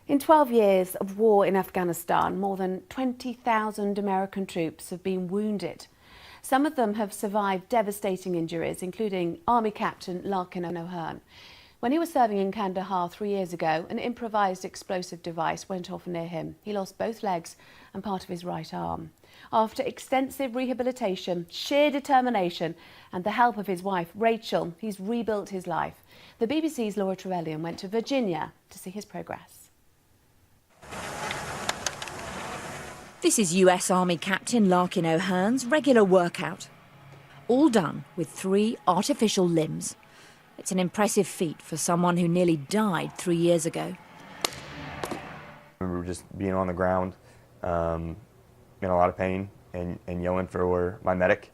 In 12 years of war in Afghanistan, more than 20,000 American troops have been wounded. Some of them have survived devastating injuries, including Army Captain Larkin O'Hearn. When he was serving in Kandahar 3 years ago, an improvised explosive device went off near him. He lost both legs and part of his right arm. After extensive rehabilitation, sheer determination and the help of his wife, Rachel, he's rebuilt his life. The BBC's Laura Trevelyan went to Virginia to see his progress. This is US Army Captain Larkin O'Hearn's regular workout. All done with 3 artificial limbs. It's an impressive feat for someone who nearly died 3 years ago. I remember just being on the ground, in a lot of pain, and yelling for my medic.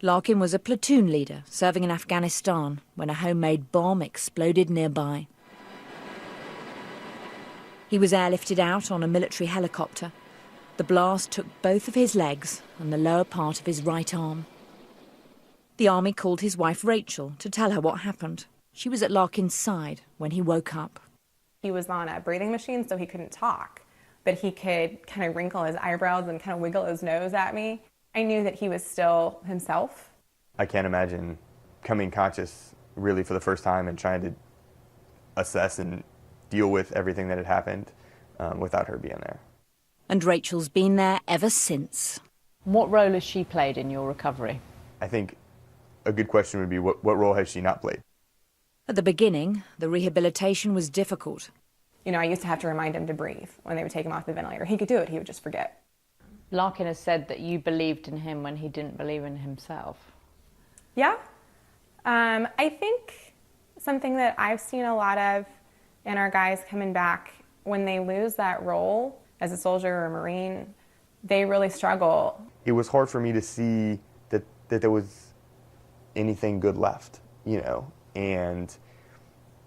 Larkin was a platoon leader serving in Afghanistan when a homemade bomb exploded nearby. He was airlifted out on a military helicopter. The blast took both of his legs and the lower part of his right arm. The army called his wife Rachel to tell her what happened. She was at Larkin's side when he woke up. He was on a breathing machine, so he couldn't talk, but he could kind of wrinkle his eyebrows and kind of wiggle his nose at me. I knew that he was still himself. I can't imagine coming conscious really for the first time and trying to assess and deal with everything that had happened without her being there. And Rachel's been there ever since. What role has she played in your recovery? I think a good question would be, what role has she not played? At the beginning, the rehabilitation was difficult. You know, I used to have to remind him to breathe when they would take him off the ventilator. He could do it, he would just forget. Larkin has said that you believed in him when he didn't believe in himself. Yeah. I think something that I've seen a lot of in our guys coming back, when they lose that role as a soldier or a Marine, they really struggle. It was hard for me to see that there was anything good left, and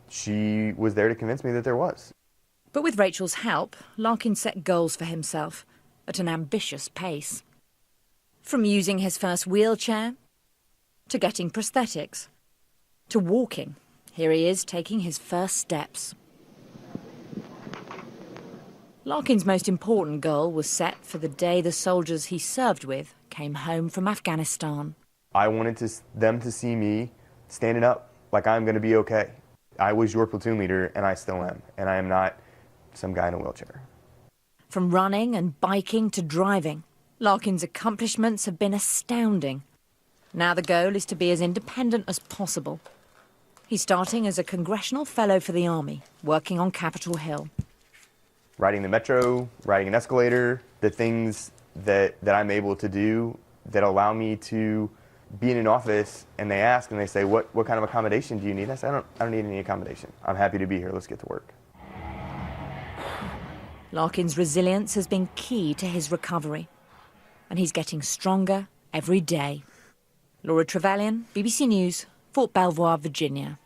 she was there to convince me that there was. But with Rachel's help, Larkin set goals for himself at an ambitious pace. From using his first wheelchair, to getting prosthetics, to walking. Here he is taking his first steps. Larkin's most important goal was set for the day the soldiers he served with came home from Afghanistan. I wanted them to see me standing up like I'm going to be okay. I was your platoon leader, and I still am, and I am not some guy in a wheelchair. From running and biking to driving, Larkin's accomplishments have been astounding. Now the goal is to be as independent as possible. He's starting as a congressional fellow for the Army, working on Capitol Hill. Riding the metro, riding an escalator, the things that I'm able to do that allow me to be in an office and they ask and they say, what kind of accommodation do you need? I say, I don't need any accommodation. I'm happy to be here. Let's get to work. Larkin's resilience has been key to his recovery, and he's getting stronger every day. Laura Trevelyan, BBC News, Fort Belvoir, Virginia.